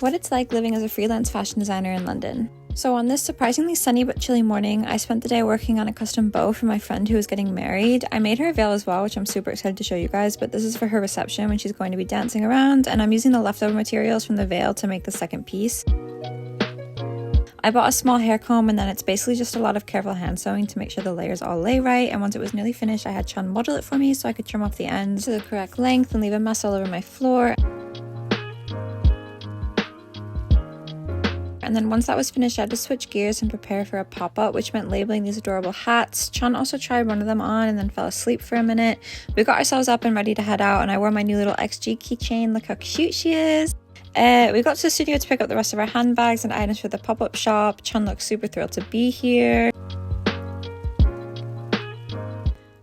what it's like living as a freelance fashion designer in London. So on this surprisingly sunny but chilly morning, I spent the day working on a custom bow for my friend who was getting married. I made her a veil as well, which I'm super excited to show you guys, but this is for her reception when she's going to be dancing around, and I'm using the leftover materials from the veil to make the second piece. I bought a small hair comb, and then it's basically just a lot of careful hand sewing to make sure the layers all lay right, and once it was nearly finished, I had Chun model it for me so I could trim off the ends to the correct length and leave a mess all over my floor. And then once that was finished, I had to switch gears and prepare for a pop-up, which meant labeling these adorable hats. Chun also tried one of them on and then fell asleep for a minute. We got ourselves up and ready to head out, and I wore my new little XG keychain. Look how cute she is. We got to the studio to pick up the rest of our handbags and items for the pop-up shop. Chun looks super thrilled to be here.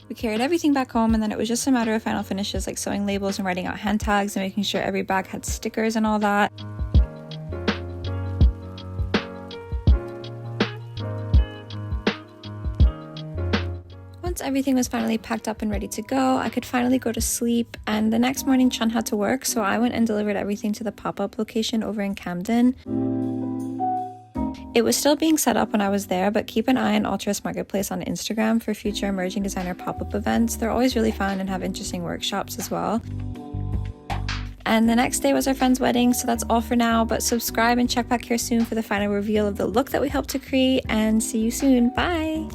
We carried everything back home, and then it was just a matter of final finishes like sewing labels and writing out hand tags and making sure every bag had stickers and all that. Once everything was finally packed up and ready to go, I could finally go to sleep, and the next morning Chun had to work, so I went and delivered everything to the pop-up location over in Camden. It was still being set up when I was there, but keep an eye on Altruist Marketplace on Instagram for future emerging designer pop-up events. They're always really fun and have interesting workshops as well. And the next day was our friend's wedding, so that's all for now, but subscribe and check back here soon for the final reveal of the look that we helped to create, and see you soon. Bye!